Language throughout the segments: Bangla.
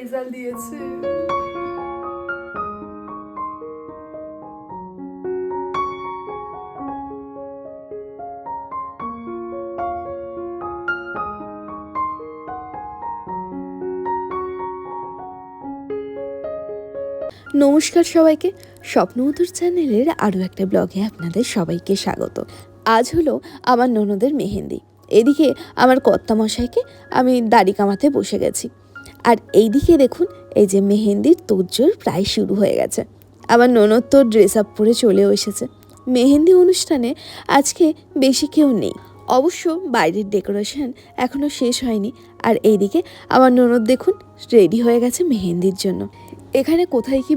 রেজাল্ট দিয়েছে। নমস্কার সবাইকে, স্বপ্নমধুর চ্যানেলের আরও একটা ব্লগে আপনাদের সবাইকে স্বাগত। আজ হলো আমার ননদের মেহেন্দি। এদিকে আমার কর্তামশাইকে আমি দাড়ি কামাতে বসে গেছি, আর এইদিকে দেখুন এই যে মেহেন্দির তোড়জোড় প্রায় শুরু হয়ে গেছে। আমার ননদ তো ড্রেস আপ পরে চলেও এসেছে। মেহেন্দি অনুষ্ঠানে আজকে বেশি কেউ নেই, অবশ্য বাইরের ডেকোরেশন এখনও শেষ হয়নি। আর এইদিকে আমার ননদ দেখুন রেডি হয়ে গেছে মেহেন্দির জন্য। এখানে কোথায় কি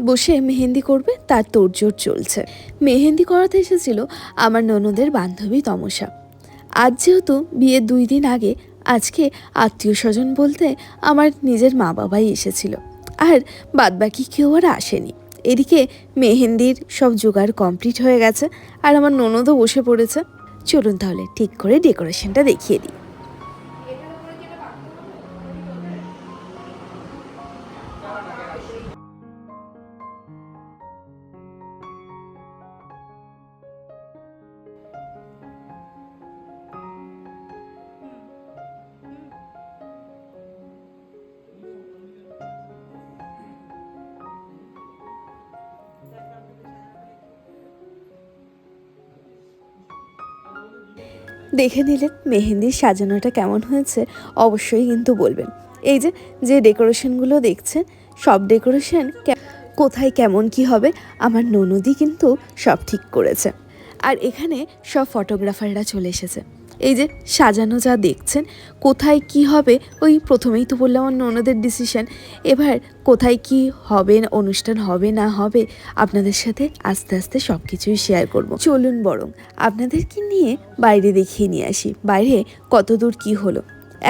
বসে মেহেন্দি করবে তার তোড়জোড় চলছে। মেহেন্দি করাতে এসেছিল আমার ননদের বান্ধবী তমসা। আজ যেহেতু বিয়ের 2 দিন আগে, আজকে আত্মীয় স্বজন বলতে আমার নিজের মা বাবাই এসেছিল, আর বাদবাকি কেউ আর আসেনি। এদিকে মেহেন্দির সব জোগাড় কমপ্লিট হয়ে গেছে, আর আমার ননদও বসে পড়েছে। চলুন তাহলে ঠিক করে ডেকোরেশনটা দেখিয়ে দিই। দেখে নিলেন মেহেন্দির সাজানোটা কেমন হয়েছে, অবশ্যই কিন্তু বলবেন। এই যে ডেকোরেশনগুলো দেখছেন, সব ডেকোরেশন কোথায় কেমন কি হবে আমার ননদই কিন্তু সব ঠিক করেছে। আর এখানে সব ফটোগ্রাফাররা চলে এসেছে। এই যে সাজানো যা দেখছেন, কোথায় কি হবে ওই প্রথমেই তো বললাম আমার ননদের ডিসিশন। এবার কোথায় কি হবে, অনুষ্ঠান হবে না হবে, আপনাদের সাথে আস্তে আস্তে সব কিছুই শেয়ার করব। চলুন বরং আপনাদেরকে নিয়ে বাইরে দেখিয়ে নিয়ে আসি, বাইরে কত দূর কী হলো।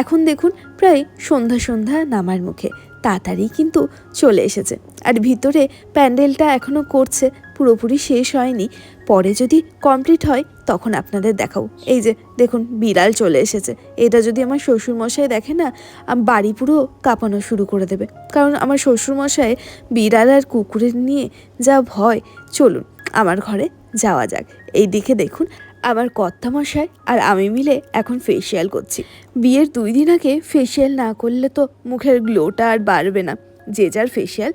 এখন দেখুন প্রায় সন্ধ্যা নামার মুখে, তাড়াতাড়ি কিন্তু চলে এসেছে। আর ভিতরে প্যান্ডেলটা এখনও করছে, পুরোপুরি শেষ হয়নি। পরে যদি কমপ্লিট হয় তখন আপনাদের দেখাবো। এই যে দেখুন বিড়াল চলে এসেছে। এটা যদি আমার শ্বশুরমশাই দেখে না, বাড়ি পুরো কাঁপানো শুরু করে দেবে, কারণ আমার শ্বশুরমশাই বিড়াল আর কুকুরের নিয়ে যা ভয়। চলুন আমার ঘরে যাওয়া যাক। এই দিকে দেখুন আমার কর্তামশাই আর আমি মিলে এখন ফেসিয়াল করছি। বিয়ের 2 দিন আগে ফেসিয়াল না করলে তো মুখের গ্লোটা আর বাড়বে না। যে যার ফেসিয়াল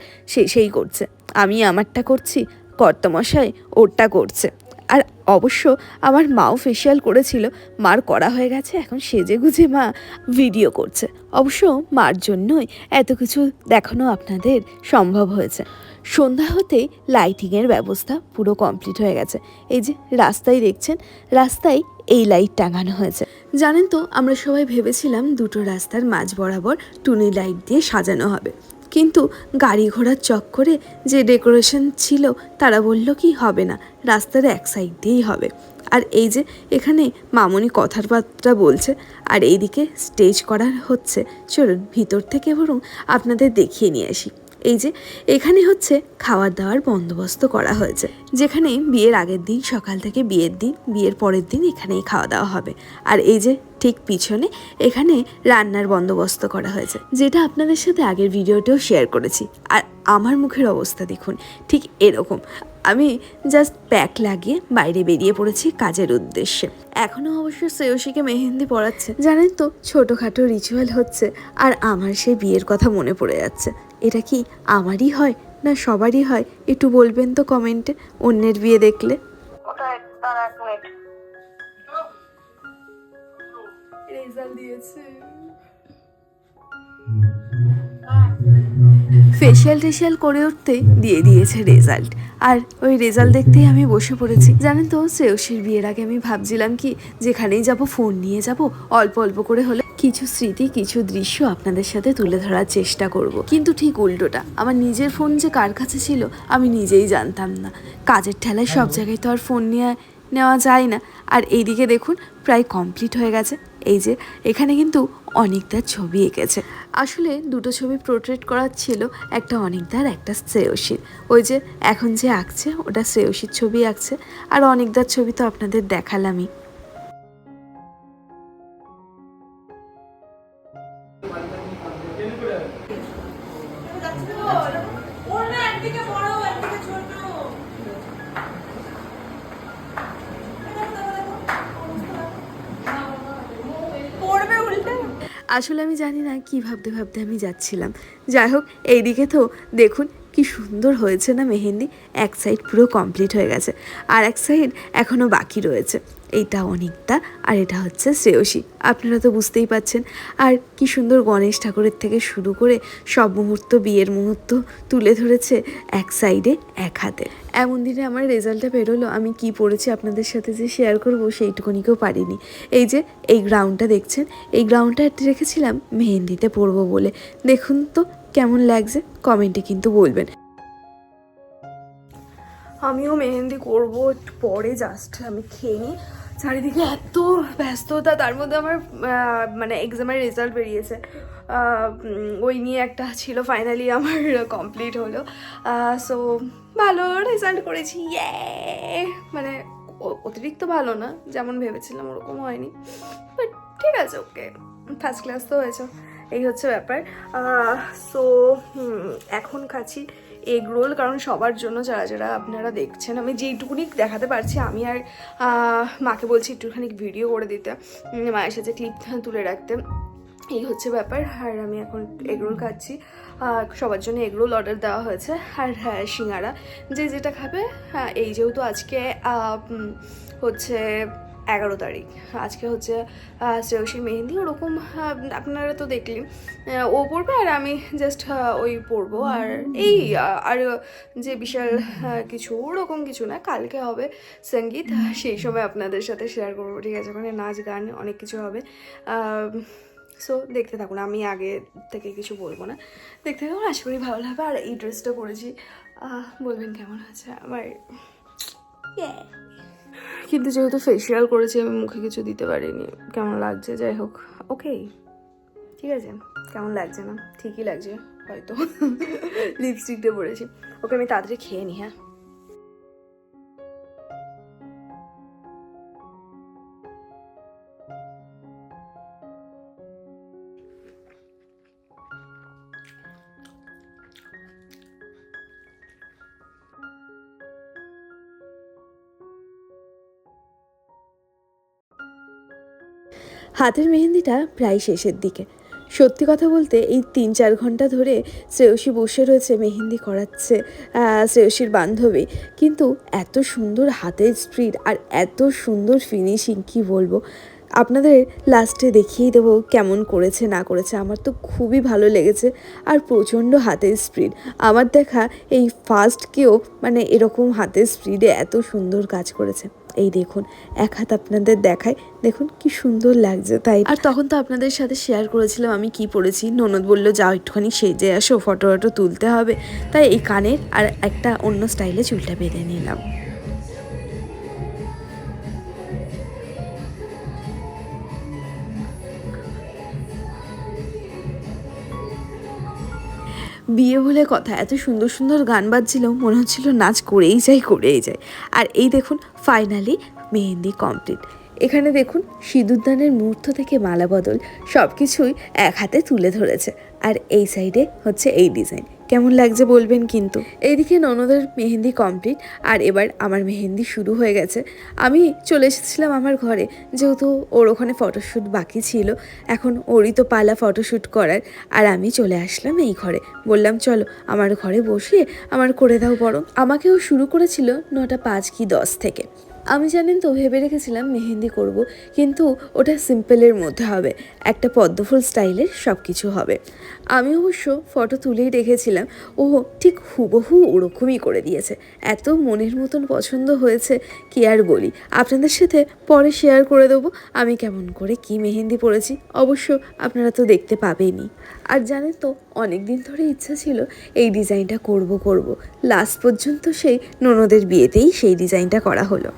সেই করছে, আমি আমারটা করছি, কর্তামশাই ওরটা করছে। আর অবশ্য আমার মাও ফেসিয়াল করেছিল, মার করা হয়ে গেছে, এখন সেজে গুজে মা ভিডিও করছে। অবশ্য মার জন্যই এত কিছু দেখানো আপনাদের সম্ভব হয়েছে। সন্ধ্যা হতেই লাইটিংয়ের ব্যবস্থা পুরো কমপ্লিট হয়ে গেছে। এই যে রাস্তায় দেখছেন, রাস্তায় এই লাইট টাঙানো হয়েছে। জানেন তো আমরা সবাই ভেবেছিলাম দুটো রাস্তার মাঝ বরাবর টুনি লাইট দিয়ে সাজানো হবে, কিন্তু গাড়ি ঘোড়ার চক্করে যে ডেকোরেশন ছিল তারা বলল কি হবে না, রাস্তার এক সাইড দিয়েই হবে। আর এই যে এখানে মামনি কথাবার্তা বলছে, আর এইদিকে স্টেজ করা হচ্ছে। চলুন ভিতর থেকে বরং আপনাদের দেখিয়ে নিয়ে আসি। এই যে এখানে হচ্ছে খাওয়ার দাওয়ার বন্দোবস্ত করা হয়েছে, যেখানে বিয়ের আগের দিন সকাল থেকে বিয়ের দিন, বিয়ের পরের দিন এখানেই খাওয়া দাওয়া হবে। আর এই যে ঠিক পিছনে এখানে রান্নার বন্দোবস্ত করা হয়েছে, যেটা আপনাদের সাথে আগের ভিডিওতেও শেয়ার করেছি। আর আমার মুখের অবস্থা দেখুন, ঠিক এরকম। আমি জাস্ট প্যাক লাগিয়ে বাইরে বেরিয়ে পড়েছি কাজের উদ্দেশ্যে। এখনও অবশ্য শ্রেয়সীকে মেহেন্দি পড়াচ্ছে। জানেন তো ছোটোখাটো রিচুয়াল হচ্ছে, আর আমার সেই বিয়ের কথা মনে পড়ে যাচ্ছে। এটা কি আমারই হয় না সবারই হয়, একটু বলবেন তো কমেন্টে অন্যের বিয়ে দেখলে। রেজাল্ট দিয়েছে। ফেসিয়াল করে উঠতে দিয়ে দিয়েছে রেজাল্ট, আর ওই রেজাল্ট দেখতেই আমি বসে পড়েছি। জানেন তো শ্রেয়সীর বিয়ের আগে আমি ভাবছিলাম কি যেখানেই যাব ফোন নিয়ে যাব, অল্প অল্প করে হলে কিছু স্মৃতি কিছু দৃশ্য আপনাদের সাথে তুলে ধরার চেষ্টা করব। কিন্তু ঠিক উল্টোটা, আমার নিজের ফোন যে কার কাছে ছিল আমি নিজেই জানতাম না। কাজের ঠেলায় সব জায়গায় তো আর ফোন নেওয়া যায় না। আর এইদিকে দেখুন প্রায় কমপ্লিট হয়ে গেছে। এই যে এখানে কিন্তু অনিকদার ছবি এঁকেছে। আসলে দুটো ছবি পোর্ট্রেট করার ছিল, একটা অনিকদার একটা শ্রেয়সীর। ওই যে এখন যে আঁকছে ওটা শ্রেয়সীর ছবি আঁকছে, আর অনিকদার ছবি তো আপনাদের দেখালামই। আসলে আমি জানি না কি ভাবতে ভাবতে আমি যাচ্ছিলাম। যাই হোক, এইদিকে তো দেখুন কি সুন্দর হয়েছে না মেহেন্দি। এক সাইড পুরো কমপ্লিট হয়ে গেছে, আর এক সাইড এখনও বাকি রয়েছে। এইটা অনেকটা, আর এটা হচ্ছে শ্রেয়সী। আপনারা তো বুঝতেই পাচ্ছেন। আর কি সুন্দর গণেশ ঠাকুরের থেকে শুরু করে সব মুহূর্ত, বিয়ের মুহূর্ত তুলে ধরেছে এক সাইডে এক হাতে। এমন দিনে আমার রেজাল্টটা বেরোলো, আমি কি পড়েছি আপনাদের সাথে যে শেয়ার করবো সেইটুকুনিকেও পারিনি। এই যে এই গ্রাউন্ডটা দেখছেন, এই গ্রাউন্ডটা রেখেছিলাম মেহেন্দিতে পরবো বলে। দেখুন তো কেমন লাগছে, কমেন্টে কিন্তু বলবেন। আমিও মেহেন্দি করব একটু পরে, জাস্ট আমি খেয়ে নিই। চারিদিকে এত ব্যস্ততা, তার মধ্যে আমার মানে এক্সামের রেজাল্ট বেরিয়েছে, ওই নিয়ে একটা ছিল, ফাইনালি আমার কমপ্লিট হলো। সো ভালো রেজাল্ট করেছি, মানে অতিরিক্ত ভালো না, যেমন ভেবেছিলাম ওরকম হয়নি, বাট ঠিক আছে, ওকে, ফার্স্ট ক্লাস তো হয়েছে, এই হচ্ছে ব্যাপার। সো এখন খাচ্ছি এগ রোল, কারণ সবার জন্য, যারা যারা আপনারা দেখছেন, আমি যেইটুকুনি দেখাতে পারছি, আমি আর মাকে বলছি একটুখানি ভিডিও করে দিতে, মায়ের সাথে ক্লিপ তুলে রাখতে, এই হচ্ছে ব্যাপার। আর আমি এখন এগরোল খাচ্ছি, সবার জন্য এগরোল অর্ডার দেওয়া হয়েছে, আর সিঙ্গারা যে যেটা খাবে। এই যেহেতু আজকে হচ্ছে 11 তারিখ, আজকে হচ্ছে শ্রেয়সীর মেহেন্দি, ওরকম আপনারা তো দেখলেন, ও পড়বে আর আমি জাস্ট ওই পড়বো। আর এই আর যে বিশাল কিছু ওরকম কিছু না, কালকে হবে সঙ্গীত, সেই সময় আপনাদের সাথে শেয়ার করবো, ঠিক আছে? মানে নাচ গান অনেক কিছু হবে। সো দেখতে থাকুন, আমি আগে থেকে কিছু বলবো না, দেখতে থাকুন, আশা করি ভালো লাগবে। আর এই ড্রেসটা পরেছি, বলবেন কেমন আছে আমার। কিন্তু যেহেতু ফেসিয়াল করেছি, আমি মুখে কিছু দিতে পারিনি, কেমন লাগছে, যাই হোক, ওকে, ঠিক আছে। কেমন লাগছে না, ঠিকই লাগছে হয়তো, লিপস্টিকটা পরেছি। ওকে, আমি তাড়াতাড়ি খেয়ে নিই, হ্যাঁ। হাতের মেহেন্দিটা প্রায় শেষের দিকে। সত্যি কথা বলতে এই 3-4 ঘন্টা ধরে শ্রেয়সী বসে রয়েছে, মেহেন্দি করাচ্ছে শ্রেয়সীর বান্ধবী, কিন্তু এত সুন্দর হাতের স্পিড আর এত সুন্দর ফিনিশিং, কি বলবো আপনাদের, লাস্টে দেখিয়েই দেবো কেমন করেছে না করেছে। আমার তো খুবই ভালো লেগেছে, আর প্রচণ্ড হাতের স্পিড। আমার দেখা এই ফার্স্ট কেউ মানে এরকম হাতের স্পিডে এত সুন্দর কাজ করেছে। এই দেখুন, এক হাত আপনাদের দেখায়, দেখুন কি সুন্দর লাগছে, তাই। আর তখন তো আপনাদের সাথে শেয়ার করেছিলাম আমি কি পরেছি। ননদ বললো যাও একটুখানি সেজে আসো, ফটো তুলতে হবে, তাই এই কানের আর একটা অন্য স্টাইলে চুলটা বেঁধে নিলাম। বিয়ে বলে কথা, এত সুন্দর সুন্দর গান বাজছিল, মনে হচ্ছিল নাচ করেই যাই। আর এই দেখুন ফাইনালি মেহেন্দি কমপ্লিট। এখানে দেখুন সিঁদুরদানের মুহূর্ত থেকে মালা বদল সব কিছুই এক হাতে তুলে ধরেছে। আর এই সাইডে হচ্ছে এই ডিজাইন, কেমন লাগছে বলবেন কিন্তু। এইদিকে ননদের মেহেন্দি কমপ্লিট, আর এবার আমার মেহেন্দি শুরু হয়ে গেছে। আমি চলে এসেছিলাম আমার ঘরে, যেহেতু ওর ওখানে ফটোশ্যুট বাকি ছিল, এখন ওরই তো পালা ফটোশ্যুট করার। আর আমি চলে আসলাম এই ঘরে, বললাম চলো আমার ঘরে বসিয়ে আমার করে দাও বরং। আমাকেও শুরু করেছিল 9টা 5 কি 10 থেকে। আমি জানেন তো ভেবে রেখেছিলাম মেহেন্দি করব, কিন্তু ওটা সিম্পলের মধ্যে হবে, একটা পদ্মফুল স্টাইলের সব কিছু হবে। আমি অবশ্য ফটো তুলেই রেখেছিলাম, ও ঠিক হুবহু ওরকমই করে দিয়েছে। এত মনের মতন পছন্দ হয়েছে কি আর বলি, আপনাদের সাথে পরে শেয়ার করে দেবো আমি কেমন করে কি মেহেন্দি পরেছি, অবশ্য আপনারা তো দেখতে পাবেনই। আর জানেন তো অনেক দিন ধরে ইচ্ছা ছিল এই ডিজাইনটা করব, লাস্ট পর্যন্ত সেই ননদের বিয়েতেই সেই ডিজাইনটা করা হলো।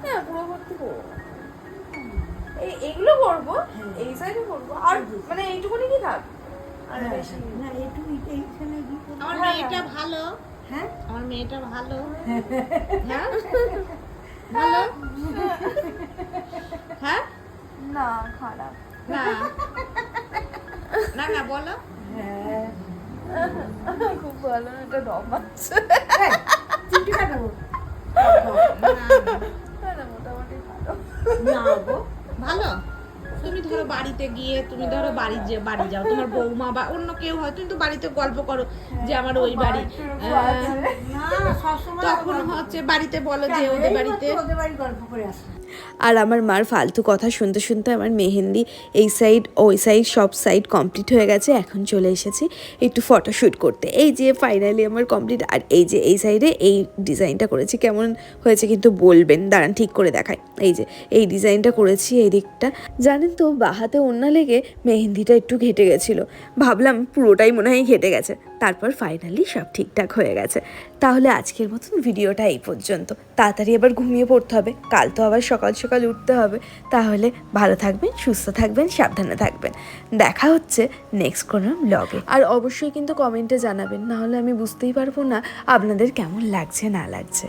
হ্যাঁ, পুরো ভর্তি করবো, এইগুলো করবো, এই সাইডে করবো, আর মানে এইটুকুনি কি থাক, আর বেশি না এইখানে আমার মেয়েটা ভালো, হ্যাঁ আমার মেয়েটা ভালো, হ্যাঁ ভালো, হ্যাঁ না খারাপ। না না না বলো। হ্যাঁ খুব ভালো, এটা দম আছে। না, মোটামুটি ভালো। না গো ভালো। তুমি ধরো বাড়িতে গিয়ে তুমি ধরো বাড়ি যাও, তোমার বৌমা বা অন্য কেউ হয়, তুমি তো বাড়িতে গল্প করো যে আমার ওই বাড়ি, তখন হচ্ছে বাড়িতে বলো যে ওদের বাড়িতে গল্প করে আসে। আর আমার মার ফালতু কথা শুনতে শুনতে আমার মেহেন্দি এই সাইড ওই সাইড সব সাইড কমপ্লিট হয়ে গেছে। এখন চলে এসেছি একটু ফটোশ্যুট করতে। এই যে ফাইনালি আমার কমপ্লিট। আর এই যে এই সাইডে এই ডিজাইনটা করেছি, কেমন হয়েছে কিন্তু বলবেন। দাঁড়ান ঠিক করে দেখাই। এই যে এই ডিজাইনটা করেছি এই দিকটা। জানেন তো বাহাতে ওড়না লেগে মেহেন্দিটা একটু ঘেটে গেছিলো, ভাবলাম পুরোটাই মনে হয় ঘেটে গেছে, তারপর ফাইনালি সব ঠিকঠাক হয়ে গেছে। তাহলে আজকের মতন ভিডিওটা এই পর্যন্ত। তাড়াতাড়ি আবার ঘুমিয়ে পড়তে হবে, কাল তো আবার সকাল সকাল উঠতে হবে। তাহলে ভালো থাকবেন, সুস্থ থাকবেন, সাবধানে থাকবেন। দেখা হচ্ছে নেক্সট কোনো ব্লগে। আর অবশ্যই কিন্তু কমেন্টে জানাবেন, নাহলে আমি বুঝতেই পারবো না আপনাদের কেমন লাগছে না লাগছে।